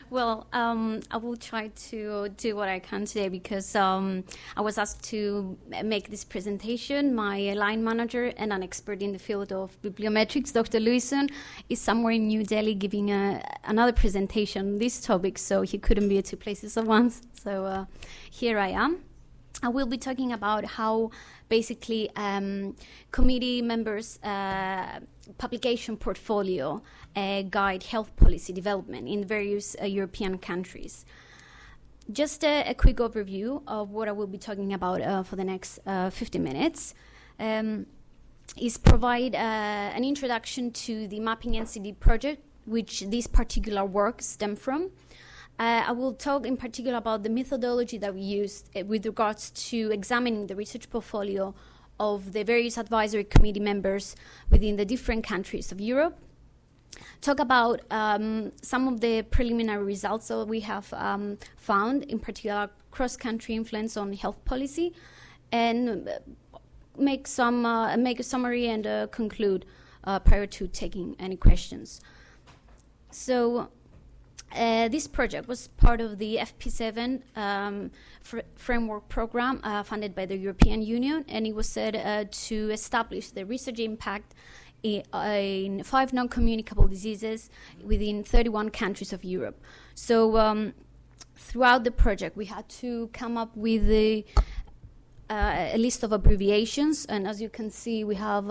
Well, I will try to do what I can today because I was asked to make this presentation. My line manager and an expert in the field of bibliometrics, Dr. Luison, is somewhere in New Delhi giving another presentation on this topic, so he couldn't be at two places at once. So here I am. I will be talking about how basically committee members' publication portfolio guide health policy development in various European countries. Just a quick overview of what I will be talking about for the next 50 minutes is provide an introduction to the Mapping NCD project, which this particular work stemmed from. I will talk in particular about the methodology that we used with regards to examining the research portfolio of the various advisory committee members within the different countries of Europe. Talk about some of the preliminary results that we have found, in particular cross-country influence on health policy, and make a summary and conclude prior to taking any questions. So. This project was part of the FP7 framework program funded by the European Union, and it was set to establish the research impact in 5 non-communicable diseases within 31 countries of Europe. So throughout the project, we had to come up with a list of abbreviations, and as you can see, we have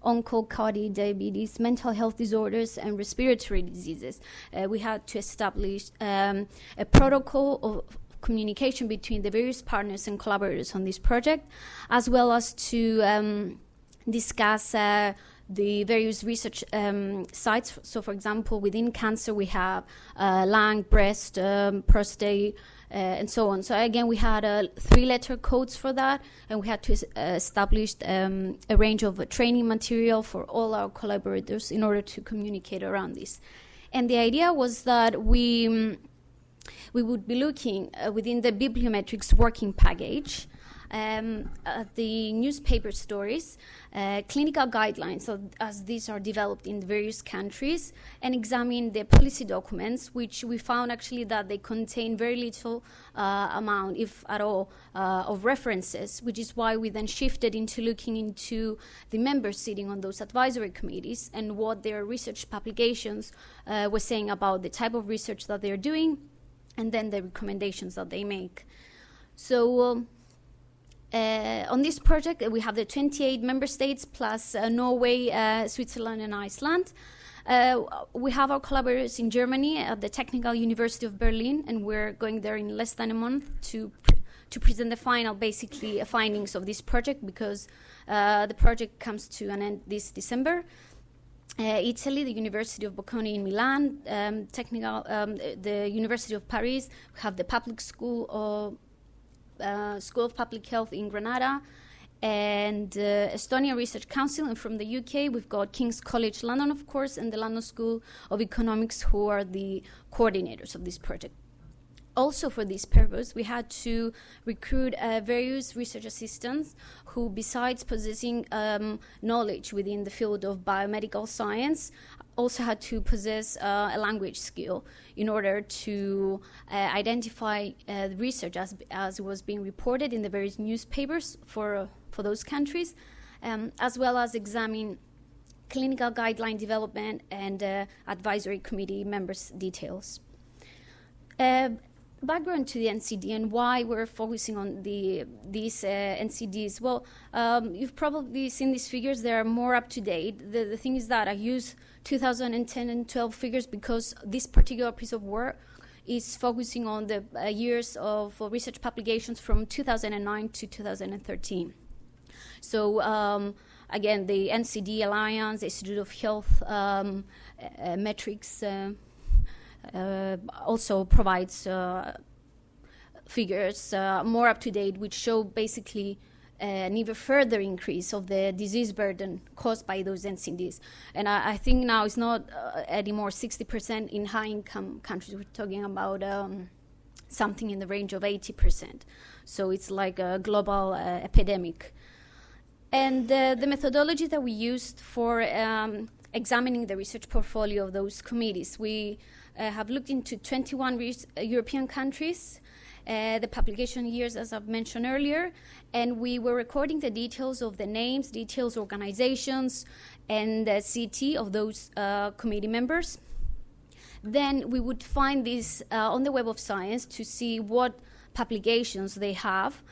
ONCOL, cardiac, diabetes, mental health disorders, and respiratory diseases. We had to establish a protocol of communication between the various partners and collaborators on this project, as well as to discuss the various research sites. So, for example, within cancer, we have lung, breast, prostate, and so on. So again, we had 3-letter codes for that, and we had to establish a range of training material for all our collaborators in order to communicate around this. And the idea was that we would be looking within the bibliometrics working package at the newspaper stories, clinical guidelines, so as these are developed in the various countries, and examine the policy documents, which we found actually that they contain very little amount, if at all, of references, which is why we then shifted into looking into the members sitting on those advisory committees and what their research publications were saying about the type of research that they're doing, and then the recommendations that they make. So on this project, we have the 28 member states plus Norway, Switzerland, and Iceland. We have our collaborators in Germany at the Technical University of Berlin, and we're going there in less than a month to present the final, basically, findings of this project, because the project comes to an end this December. Italy, the University of Bocconi in Milan, the University of Paris. We have the Public School of Public Health in Granada, and Estonia Research Council. And from the UK, we've got King's College London, of course, and the London School of Economics, who are the coordinators of this project. Also, for this purpose, we had to recruit various research assistants who, besides possessing knowledge within the field of biomedical science, also had to possess a language skill in order to identify the research as it was being reported in the various newspapers for those countries, as well as examine clinical guideline development and advisory committee members' details. Background to the NCD and why we're focusing on these NCDs. Well, you've probably seen these figures. They're more up to date. The thing is that I use 2010 and 12 figures because this particular piece of work is focusing on the years of research publications from 2009 to 2013. So again, the NCD Alliance, the Institute of Health Metrics, also provides figures more up to date, which show basically an even further increase of the disease burden caused by those NCDs. And I think now it's not anymore 60% in high-income countries. We're talking about something in the range of 80%. So it's like a global epidemic. And the methodology that we used for examining the research portfolio of those committees. We have looked into 21 European countries, the publication years, as I've mentioned earlier, and we were recording the details of the names, details, organizations, and the CT of those committee members. Then we would find this on the Web of Science to see what publications they have,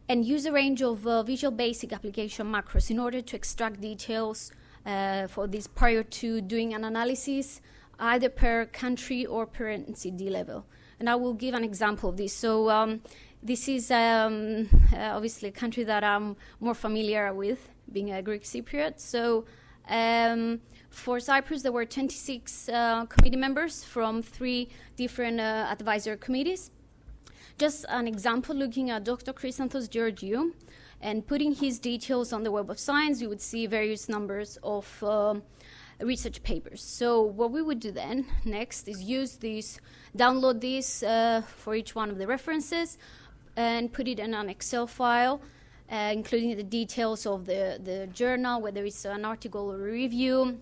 and use a range of Visual Basic application macros in order to extract details for this prior to doing an analysis, either per country or per NCD level. And I will give an example of this. So this is obviously a country that I'm more familiar with, being a Greek Cypriot. So for Cyprus, there were 26 committee members from 3 different advisor committees. Just an example, looking at Dr. Chrysanthos Georgiou and putting his details on the Web of Science, you would see various numbers of research papers. So what we would do then next is use this, download this for each one of the references and put it in an Excel file, including the details of the journal, whether it's an article or a review,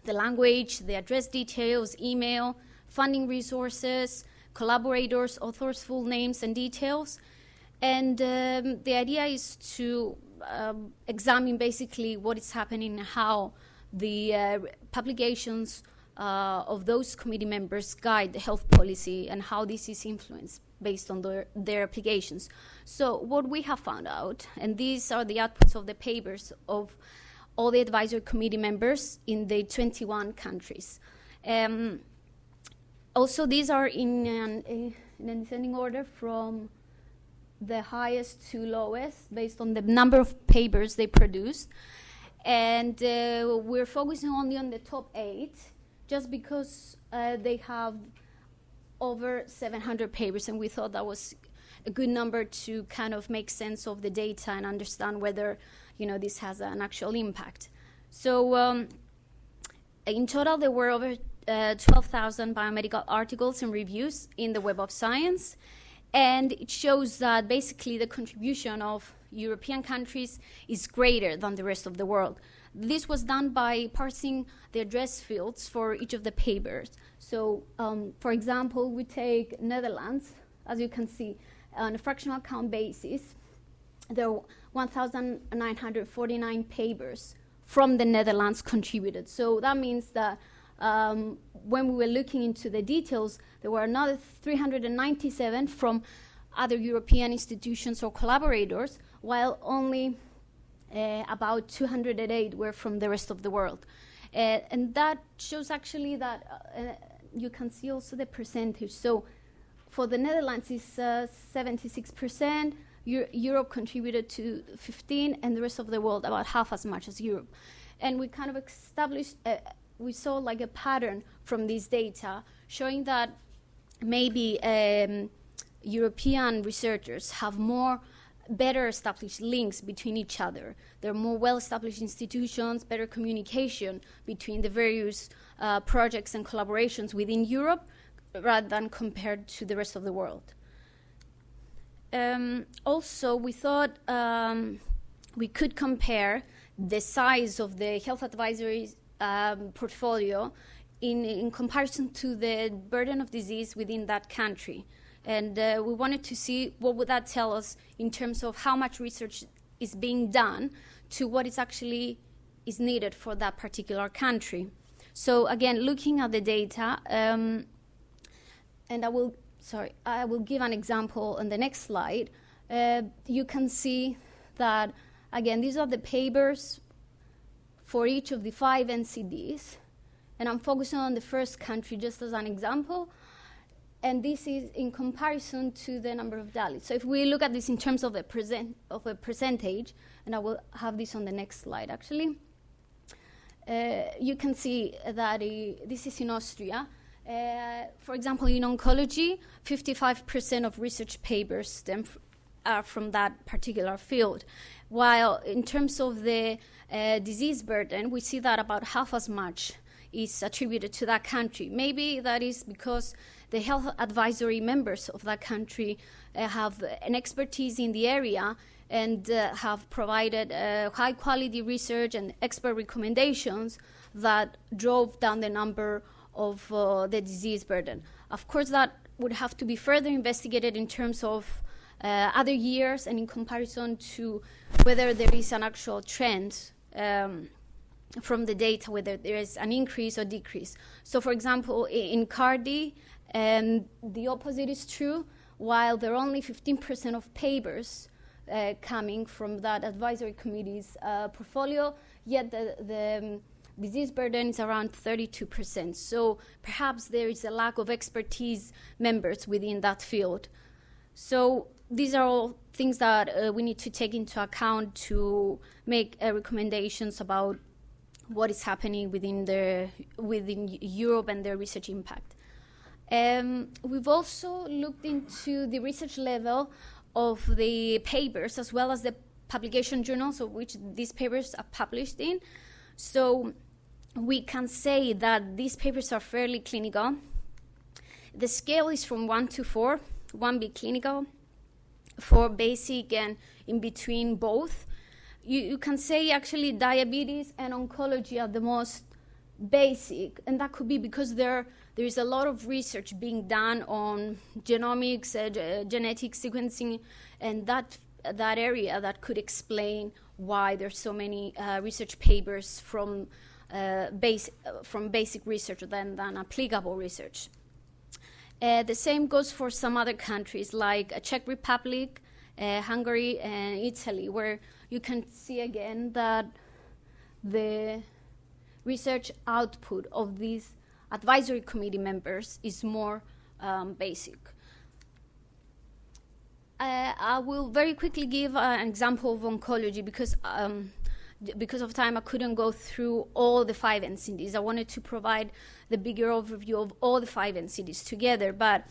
the language, the address details, email, funding resources, collaborators, authors' full names and details. And the idea is to examine basically what is happening, how the publications of those committee members guide the health policy and how this is influenced based on their applications. So what we have found out, and these are the outputs of the papers of all the advisory committee members in the 21 countries. Also, these are in an ascending order from the highest to lowest based on the number of papers they produced. And we're focusing only on the top 8 just because they have over 700 papers, and we thought that was a good number to kind of make sense of the data and understand whether, this has an actual impact. So in total, there were over 12,000 biomedical articles and reviews in the Web of Science, and it shows that basically the contribution of European countries is greater than the rest of the world. This was done by parsing the address fields for each of the papers. So, for example, we take Netherlands, as you can see, on a fractional count basis, there are 1,949 papers from the Netherlands contributed. So that means that when we were looking into the details, there were another 397 from other European institutions or collaborators, while only about 208 were from the rest of the world. And that shows actually that you can see also the percentage. So for the Netherlands, it's 76%. Europe contributed to 15%, and the rest of the world about half as much as Europe. And we kind of established, we saw like a pattern from this data showing that maybe European researchers have better established links between each other. There are more well-established institutions, better communication between the various projects and collaborations within Europe rather than compared to the rest of the world. Also, we thought we could compare the size of the health advisory portfolio in comparison to the burden of disease within that country. And we wanted to see what would that tell us in terms of how much research is being done to what is actually is needed for that particular country. So again, looking at the data, and I will give an example on the next slide. You can see that, again, these are the papers for each of the 5 NCDs. And I'm focusing on the first country just as an example. And this is in comparison to the number of Dalits. So if we look at this in terms of a percentage, and I will have this on the next slide actually, you can see that this is in Austria. For example, in oncology, 55% of research papers are from that particular field. While in terms of the disease burden, we see that about half as much is attributed to that country. Maybe that is because the health advisory members of that country have an expertise in the area and have provided high quality research and expert recommendations that drove down the number of the disease burden. Of course, that would have to be further investigated in terms of other years and in comparison to whether there is an actual trend from the data, whether there is an increase or decrease. So, for example, in CARDI, the opposite is true. While there are only 15% of papers coming from that advisory committee's portfolio, yet the disease burden is around 32%. So perhaps there is a lack of expertise members within that field. So these are all things that we need to take into account to make recommendations about what is happening within Europe and their research impact. We've also looked into the research level of the papers as well as the publication journals of which these papers are published in. So we can say that these papers are fairly clinical. The scale is from 1 to 4, 1 being clinical, 4 basic, and in between both. You can say actually diabetes and oncology are the most basic, and that could be because there is a lot of research being done on genomics, genetic sequencing, and that area that could explain why there's so many research papers from basic research than applicable research. The same goes for some other countries like Czech Republic, Hungary, and Italy, where you can see again that the research output of these advisory committee members is more basic. I will very quickly give an example of oncology because of time I couldn't go through all the 5 NCDs. I wanted to provide the bigger overview of all the 5 NCDs together, but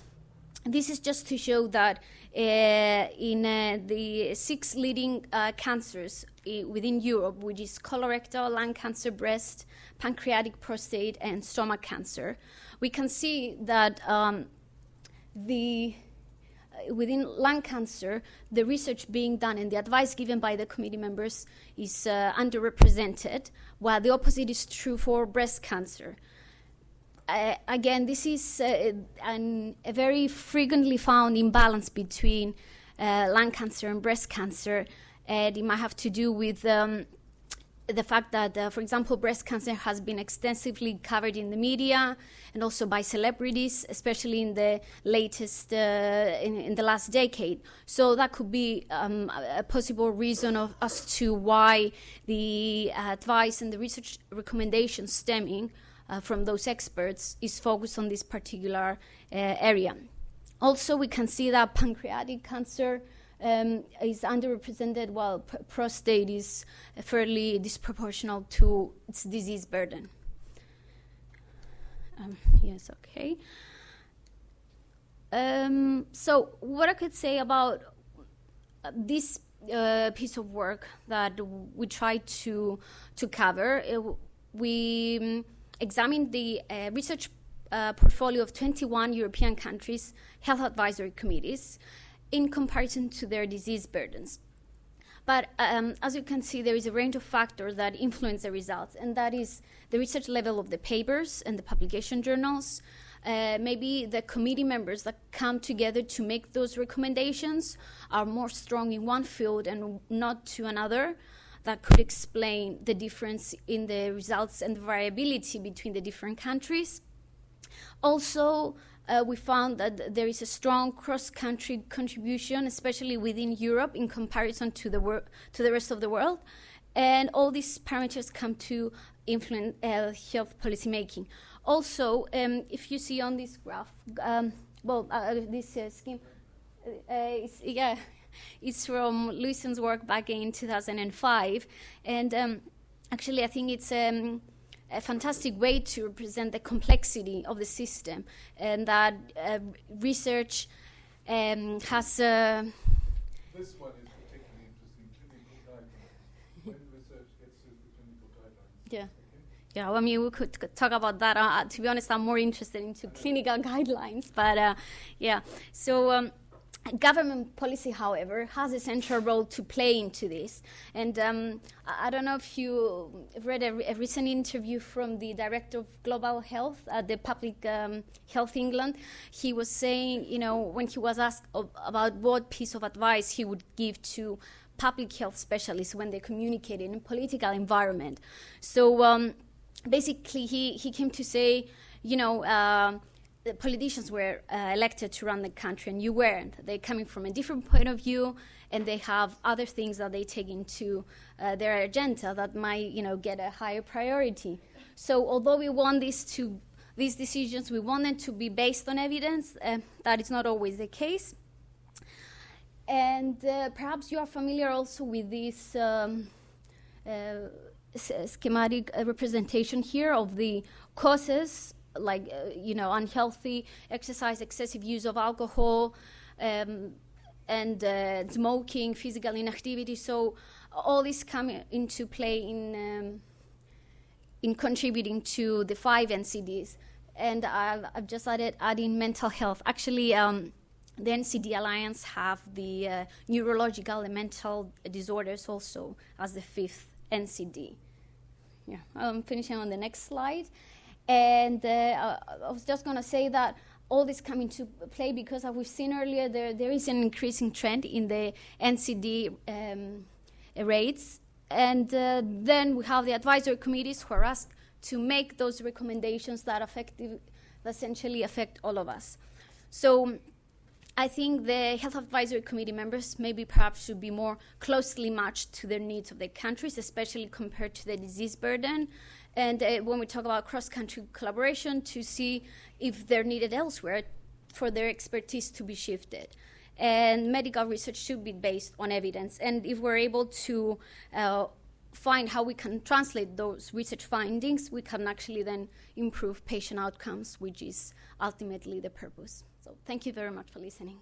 this is just to show that in the 6 leading cancers within Europe, which is colorectal, lung cancer, breast, pancreatic, prostate, and stomach cancer, we can see that within lung cancer, the research being done and the advice given by the committee members is underrepresented, while the opposite is true for breast cancer. Again, this is a very frequently found imbalance between lung cancer and breast cancer, and it might have to do with the fact that, for example, breast cancer has been extensively covered in the media and also by celebrities, especially in the latest, in the last decade. So that could be a possible reason as to why the advice and the research recommendations stemming from those experts is focused on this particular area. Also, we can see that pancreatic cancer is underrepresented, while prostate is fairly disproportional to its disease burden. Yes, okay. So what I could say about this piece of work that we tried to cover, we examined the research portfolio of 21 European countries' health advisory committees in comparison to their disease burdens. But as you can see, there is a range of factors that influence the results, and that is the research level of the papers and the publication journals, maybe the committee members that come together to make those recommendations are more strong in one field and not to another. That could explain the difference in the results and the variability between the different countries. Also, we found that there is a strong cross-country contribution, especially within Europe, in comparison to the rest of the world. And all these parameters come to influence health policy making. Also, if you see on this graph, this scheme, it's from Luisen's work back in 2005. And actually, I think it's a fantastic way to represent the complexity of the system, and that research has... This one is particularly interesting, clinical guidelines. When research gets to the clinical guidelines. Yeah. Okay. Yeah, I mean, we could talk about that. To be honest, I'm more interested into clinical guidelines, but yeah. So government policy, however, has a central role to play into this. And I don't know if you read a recent interview from the director of global health at the Public Health England. He was saying, you know, when he was asked about what piece of advice he would give to public health specialists when they communicate in a political environment. So basically, he came to say, you know, the politicians were elected to run the country, and you weren't. They're coming from a different point of view, and they have other things that they take into their agenda that might, you know, get a higher priority. So although we want these decisions, we want them to be based on evidence. That is not always the case. And perhaps you are familiar also with this schematic representation here of the causes, like you know, unhealthy exercise, excessive use of alcohol, and smoking, physical inactivity. So all this come into play in contributing to the 5 NCDs. And I've just adding mental health. Actually, the NCD Alliance have the neurological and mental disorders also as the 5th NCD. Yeah, I'm finishing on the next slide. And I was just going to say that all this come into play because, as we've seen earlier, there is an increasing trend in the NCD rates. And then we have the advisory committees who are asked to make those recommendations that essentially affect all of us. So I think the Health Advisory Committee members maybe perhaps should be more closely matched to the needs of their countries, especially compared to the disease burden. And when we talk about cross-country collaboration, to see if they're needed elsewhere for their expertise to be shifted. And medical research should be based on evidence. And if we're able to find how we can translate those research findings, we can actually then improve patient outcomes, which is ultimately the purpose. So thank you very much for listening.